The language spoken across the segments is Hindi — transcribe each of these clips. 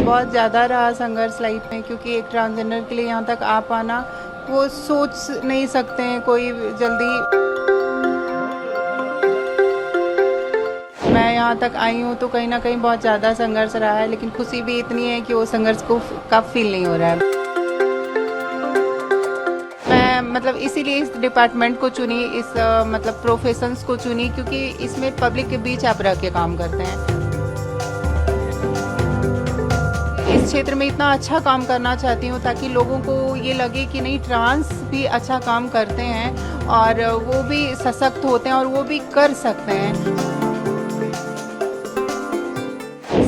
बहुत ज़्यादा रहा संघर्ष लाइफ में, क्योंकि एक ट्रांसजेंडर के लिए यहाँ तक आ पाना वो सोच नहीं सकते हैं कोई जल्दी। मैं यहाँ तक आई हूँ तो कहीं ना कहीं बहुत ज़्यादा संघर्ष रहा है, लेकिन खुशी भी इतनी है कि वो संघर्ष को कब फील नहीं हो रहा है। मैं मतलब इसीलिए इस डिपार्टमेंट को चुनी, इस मतलब प्रोफेशंस को चुनी, क्योंकि इसमें पब्लिक के बीच आप रह के काम करते हैं। इस क्षेत्र में इतना अच्छा काम करना चाहती हूँ ताकि लोगों को ये लगे कि नहीं, ट्रांस भी अच्छा काम करते हैं और वो भी सशक्त होते हैं और वो भी कर सकते हैं।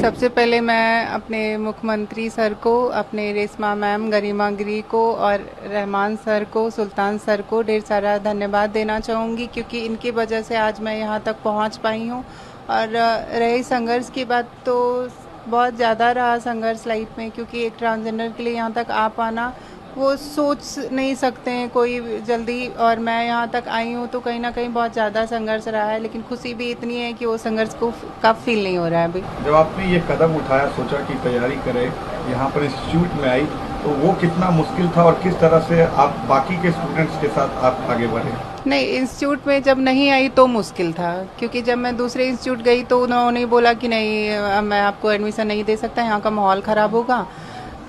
सबसे पहले मैं अपने मुख्यमंत्री सर को, अपने रेशमा मैम, गरिमा गिरी को और रहमान सर को, सुल्तान सर को ढेर सारा धन्यवाद देना चाहूँगी, क्योंकि इनकी वजह से आज मैं यहाँ तक पहुँच पाई हूँ। और रही संघर्ष की बात, तो बहुत ज़्यादा रहा संघर्ष लाइफ में, क्योंकि एक ट्रांसजेंडर के लिए यहाँ तक आ पाना वो सोच नहीं सकते हैं कोई जल्दी। और मैं यहाँ तक आई हूँ तो कहीं ना कहीं बहुत ज़्यादा संघर्ष रहा है, लेकिन खुशी भी इतनी है कि वो संघर्ष को कब फील नहीं हो रहा है अभी। जब आपने ये कदम उठाया, सोचा कि तैयारी करें, यहाँ पर इंस्टीट्यूट में आई, तो वो कितना मुश्किल था और किस तरह से आप बाकी के स्टूडेंट्स के साथ आप आगे बढ़े? नहीं, इंस्टीट्यूट में जब नहीं आई तो मुश्किल था, क्योंकि जब मैं दूसरे इंस्टीट्यूट गई तो उन्होंने बोला कि नहीं, मैं आपको एडमिशन नहीं दे सकता, यहाँ का माहौल ख़राब होगा।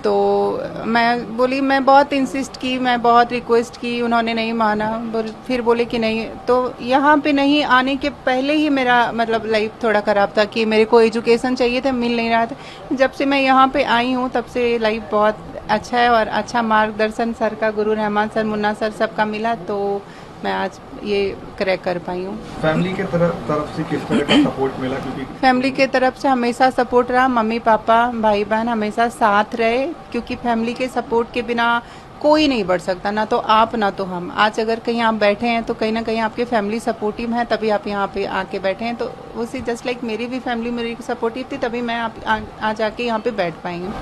तो मैं बोली, मैं बहुत इंसिस्ट की, मैं बहुत रिक्वेस्ट की, उन्होंने नहीं माना। फिर बोले कि नहीं, तो यहाँ पे नहीं आने के पहले ही मेरा मतलब लाइफ थोड़ा ख़राब था कि मेरे को एजुकेशन चाहिए था, मिल नहीं रहा था। जब से मैं यहाँ पे आई हूँ तब से लाइफ बहुत अच्छा है और अच्छा मार्गदर्शन सर का, गुरु रहमान सर, मुन्ना सर, सबका मिला, तो मैं आज ये क्रैक कर पाई हूँ। फैमिली के तरफ से किस तरह का सपोर्ट मिला? क्योंकि फैमिली के तरफ से हमेशा सपोर्ट रहा, मम्मी पापा भाई बहन हमेशा साथ रहे, क्योंकि फैमिली के सपोर्ट के बिना कोई नहीं बढ़ सकता, ना तो आप ना तो हम। आज अगर कहीं आप बैठे हैं तो कहीं ना कहीं आपके फैमिली सपोर्टिव है, तभी आप यहाँ पे आके बैठे हैं। तो उसी जस्ट लाइक मेरी भी फैमिली मेरी सपोर्टिव थी, तभी मैं आज आके यहाँ पे बैठ पाई हूँ।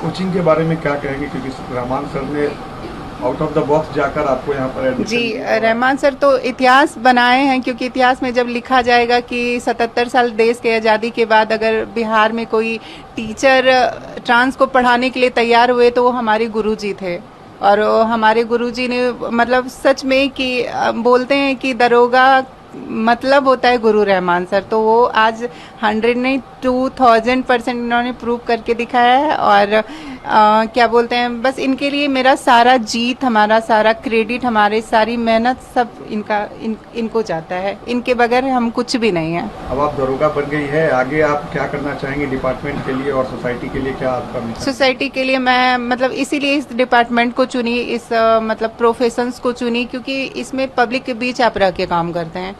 कोचिंग के बारे में क्या कहेंगे, क्योंकि रहमान सर ने आउट ऑफ द बॉक्स जाकर आपको यहाँ पर एडमिशन जी, दिया? रहमान सर तो इतिहास बनाए हैं, क्योंकि इतिहास में जब लिखा जाएगा कि 77 साल देश के आज़ादी के बाद अगर बिहार में कोई टीचर ट्रांस को पढ़ाने के लिए तैयार हुए तो वो हमारे गुरुजी थे। और हमारे गुरुजी ने मतलब सच में कि बोलते हैं कि दरोगा मतलब होता है गुरु रहमान सर, तो वो आज 100 नहीं 2000% इन्होंने प्रूव करके दिखाया है। और क्या बोलते हैं, बस इनके लिए मेरा सारा जीत, हमारा सारा क्रेडिट, हमारी सारी मेहनत सब इनको जाता है। इनके बगैर हम कुछ भी नहीं है। अब आप दरोगा बन गई है, आगे आप क्या करना चाहेंगे डिपार्टमेंट के लिए और सोसाइटी के लिए? क्या आपका मिशन? सोसाइटी के लिए मैं मतलब इसीलिए इस डिपार्टमेंट को चुनी, इस मतलब प्रोफेशंस को चुनी, क्योंकि इसमें पब्लिक के बीच आप रह के काम करते हैं।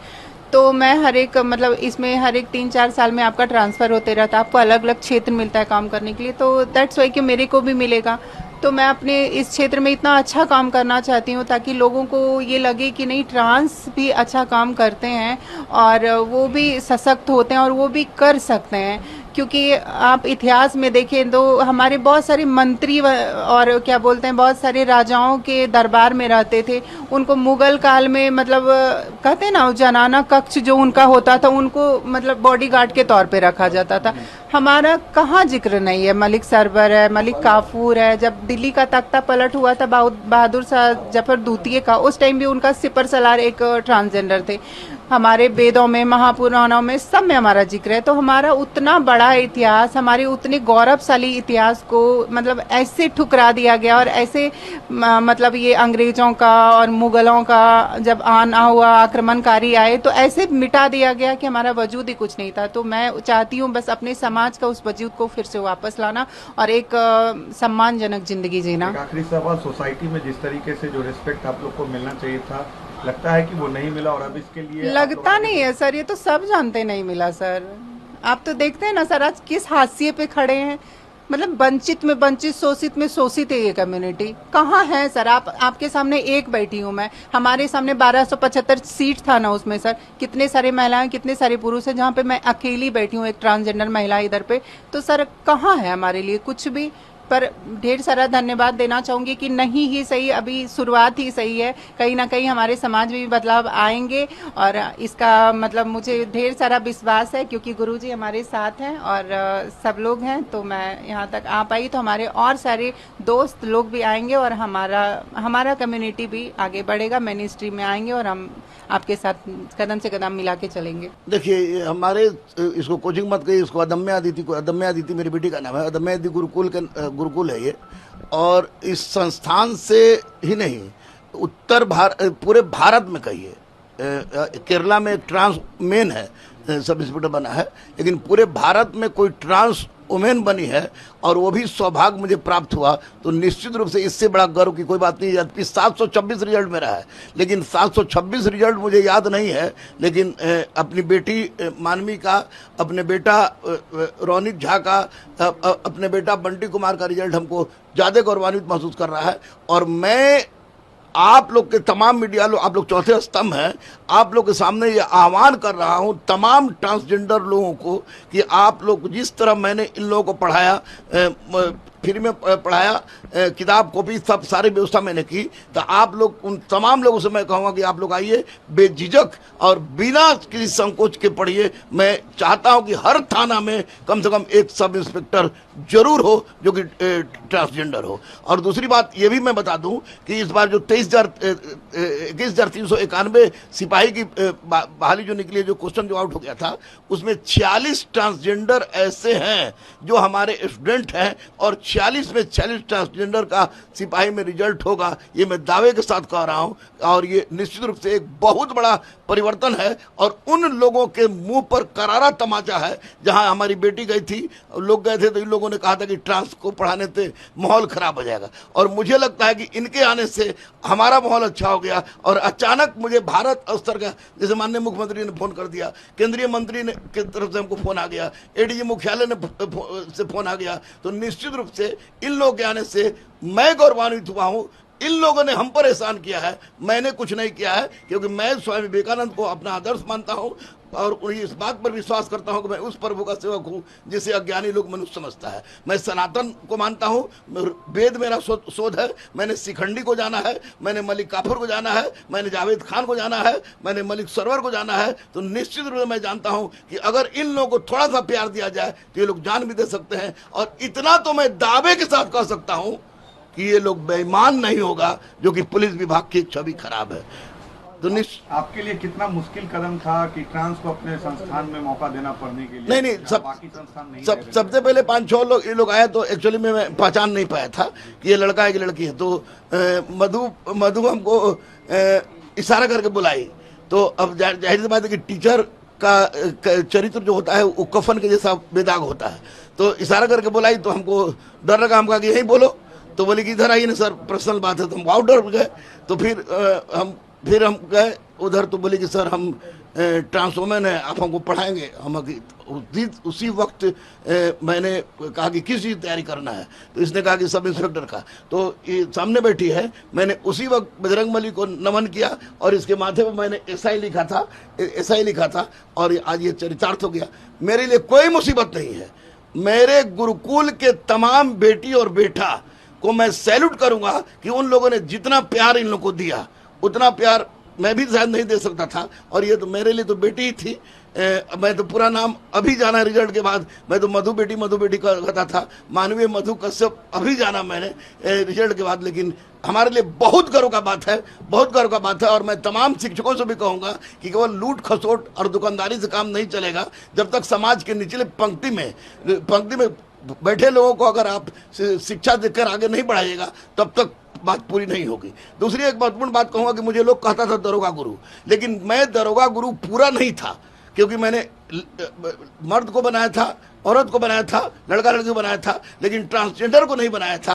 तो मैं हर एक मतलब इसमें हर एक 3-4 साल में आपका ट्रांसफ़र होते रहता है, आपको अलग अलग क्षेत्र मिलता है काम करने के लिए, तो दैट्स वाई कि मेरे को भी मिलेगा। तो मैं अपने इस क्षेत्र में इतना अच्छा काम करना चाहती हूँ ताकि लोगों को ये लगे कि नहीं, ट्रांस भी अच्छा काम करते हैं और वो भी सशक्त होते हैं और वो भी कर सकते हैं। क्योंकि आप इतिहास में देखें तो हमारे बहुत सारे मंत्री और क्या बोलते हैं, बहुत सारे राजाओं के दरबार में रहते थे। उनको मुगल काल में मतलब कहते हैं ना, जनाना कक्ष जो उनका होता था, उनको मतलब बॉडीगार्ड के तौर पे रखा जाता था। हमारा कहाँ जिक्र नहीं है। मलिक सरवर है, मलिक काफूर है। जब दिल्ली का तख्ता पलट हुआ था बहादुर शाह जफर द्वितीय का, उस टाइम भी उनका सिपर सलार एक ट्रांसजेंडर थे। हमारे वेदों में, महापुराणों में, सब में हमारा जिक्र है। तो हमारा उतना बड़ा इतिहास, हमारे उतने गौरवशाली इतिहास को मतलब ऐसे ठुकरा दिया गया और ऐसे मतलब ये अंग्रेजों का और मुगलों का जब आना हुआ, आक्रमणकारी आए, तो ऐसे मिटा दिया गया कि हमारा वजूद ही कुछ नहीं था। तो मैं चाहती हूँ बस अपने समाज का उस वजूद को फिर से वापस लाना और एक सम्मानजनक जिंदगी जीना। आखिरी सवाल, सोसाइटी में जिस तरीके से जो रिस्पेक्ट आप लोग को मिलना चाहिए था, लगता है कि वो नहीं मिला और अब इसके लिए लगता नहीं है सर, ये तो सब जानते नहीं मिला सर। आप तो देखते हैं ना सर, आज किस हाशिए पे खड़े हैं। मतलब वंचित में वंचित, शोषित में शोषित है ये कम्युनिटी। कहाँ है सर? आपके सामने एक बैठी हूँ मैं, हमारे सामने 1275 सीट था ना, उसमें सर कितने सारे महिलाएं, कितने सारे पुरुष हैं, जहाँ पे मैं अकेली बैठी हूँ, एक ट्रांसजेंडर महिला इधर पे। तो सर कहाँ है हमारे लिए कुछ भी? पर ढेर सारा धन्यवाद देना चाहूँगी कि नहीं ही सही, अभी शुरुआत ही सही है। कहीं ना कहीं हमारे समाज में भी बदलाव आएंगे और इसका मतलब मुझे ढेर सारा विश्वास है, क्योंकि गुरुजी हमारे साथ हैं और सब लोग हैं। तो मैं यहाँ तक आ पाई तो हमारे और सारे दोस्त लोग भी आएंगे और हमारा कम्युनिटी भी आगे बढ़ेगा, मिनिस्ट्री में आएंगे और हम आपके साथ कदम से कदम मिला के चलेंगे। देखिए, हमारे इसको कोचिंग मत कहिए, इसको अदम्य अदिति मेरी बेटी का नाम है, अदम्य अदिति गुरुकुल है ये। और इस संस्थान से ही नहीं, पूरे भारत में कहिए, केरला में एक ट्रांस मेन है, सब इंस्पेक्टर बना है, लेकिन पूरे भारत में कोई ट्रांस वुमेन बनी है और वो भी सौभाग्य मुझे प्राप्त हुआ, तो निश्चित रूप से इससे बड़ा गर्व की कोई बात नहीं। यद्यपि 726 रिजल्ट मेरा है, लेकिन 726 रिजल्ट मुझे याद नहीं है, लेकिन अपनी बेटी मानवी का, अपने बेटा रौनिक झा का, अपने बेटा बंटी कुमार का रिजल्ट हमको ज़्यादा गौरवान्वित महसूस कर रहा है। और मैं आप लोग के तमाम मीडिया लोग, आप लोग चौथे स्तंभ हैं, आप लोग के सामने ये आह्वान कर रहा हूं तमाम ट्रांसजेंडर लोगों को कि आप लोग जिस तरह मैंने इन लोगों को पढ़ाया, फ्री में पढ़ाया, किताब कॉपी सब सारी व्यवस्था मैंने की, तो आप लोग उन तमाम लोगों से मैं कहूँगा कि आप लोग आइए बेझिझक और बिना किसी संकोच के पढ़िए। मैं चाहता हूं कि हर थाना में कम से कम एक सब इंस्पेक्टर जरूर हो जो कि ट्रांसजेंडर हो। और दूसरी बात ये भी मैं बता दूं कि इस बार जो 21,391 सिपाही की बहाली जो निकली, जो क्वेश्चन जो आउट हो गया था, उसमें 46 ट्रांसजेंडर ऐसे हैं जो हमारे स्टूडेंट हैं और 46 में 46 ट्रांसजेंडर का सिपाही में रिजल्ट होगा, ये मैं दावे के साथ कह रहा हूं। और ये निश्चित रूप से एक बहुत बड़ा परिवर्तन है और उन लोगों के मुंह पर करारा तमाचा है। जहां हमारी बेटी गई थी, लोग गए थे तो इन लोगों ने कहा था कि ट्रांस को पढ़ाने से माहौल खराब हो जाएगा, और मुझे लगता है कि इनके आने से हमारा माहौल अच्छा हो गया। और अचानक मुझे भारत स्तर का, जैसे माननीय मुख्यमंत्री ने फोन कर दिया, केंद्रीय मंत्री ने की तरफ से हमको फोन आ गया, एडीजी मुख्यालय से फोन आ गया, तो निश्चित रूप से इन लोगों के आने से मैं गौरवान्वित हुआ हूं। इन लोगों ने हम पर एहसान किया है, मैंने कुछ नहीं किया है, क्योंकि मैं स्वामी विवेकानंद को अपना आदर्श मानता हूं और इस बात पर विश्वास करता हूं कि मैं उस प्रभु का सेवक हूं जिसे अज्ञानी लोग मनुष्य समझता है। मैं सनातन को मानता हूं, वेद मेरा शोध है, मैंने शिखंडी को जाना है, मैंने मलिक काफुर को जाना है, मैंने जावेद खान को जाना है, मैंने मलिक सरवर को जाना है। तो निश्चित रूप से मैं जानता हूं कि अगर इन लोगों को थोड़ा सा प्यार दिया जाए तो ये लोग जान भी दे सकते हैं। और इतना तो मैं दावे के साथ कह सकता हूं कि ये लोग बेईमान नहीं होगा, जो कि पुलिस विभाग की छवि खराब है। तो आपके लिए कितना मुश्किल कदम था कि ट्रांस को अपने संस्थान में मौका देना पढ़ने के लिए? नहीं, बाकी संस्थान नहीं, सबसे पहले 5-6 लोग ये लोग आए, तो एक्चुअली में मैं पहचान नहीं पाया था कि ये लड़का है कि लड़की है। तो मधु हमको इशारा करके बुलाई, तो अब जाहिर सी बात है कि टीचर का चरित्र जो होता है वो कफन के जैसा बेदाग होता है। तो इशारा करके बुलाई तो हमको डर लगा, हम कहा कि यहीं बोलो, तो बोले कि इधर आइए ना सर, पर्सनल बात है। तो हम आउटडोर गए, तो फिर हम गए उधर, तो बोले कि सर हम ट्रांसवुमेन है, आप हमको पढ़ाएंगे। हम उसी वक्त मैंने कहा कि किस चीज़ तैयारी करना है, तो इसने कहा कि सब इंस्पेक्टर का। तो ये सामने बैठी है, मैंने उसी वक्त बजरंगबली को नमन किया और इसके माथे पर मैंने एसआई लिखा था और आज ये चरितार्थ हो गया। मेरे लिए कोई मुसीबत नहीं है। मेरे गुरुकुल के तमाम बेटी और बेटा को मैं सैल्यूट करूंगा कि उन लोगों ने जितना प्यार इन लोगों को दिया, उतना प्यार मैं भी शायद नहीं दे सकता था। और ये तो मेरे लिए तो बेटी ही थी। मैं तो पूरा नाम अभी जाना रिजल्ट के बाद, मैं तो मधु बेटी कहता था, मानवीय मधु कश्यप अभी जाना मैंने रिजल्ट के बाद। लेकिन हमारे लिए बहुत गर्व का बात है, बहुत गर्व का बात है। और मैं तमाम शिक्षकों से भी कहूँगा कि केवल लूट खसोट और दुकानदारी से काम नहीं चलेगा। जब तक समाज के निचले पंक्ति में बैठे लोगों को अगर आप शिक्षा देकर आगे नहीं बढ़ाइएगा, तब तक बात पूरी नहीं होगी। दूसरी एक महत्वपूर्ण बात कहूँगा कि मुझे लोग कहता था दरोगा गुरु, लेकिन मैं दरोगा गुरु पूरा नहीं था, क्योंकि मैंने मर्द को बनाया था, औरत को बनाया था, लड़का लड़की को बनाया था, लेकिन ट्रांसजेंडर को नहीं बनाया था।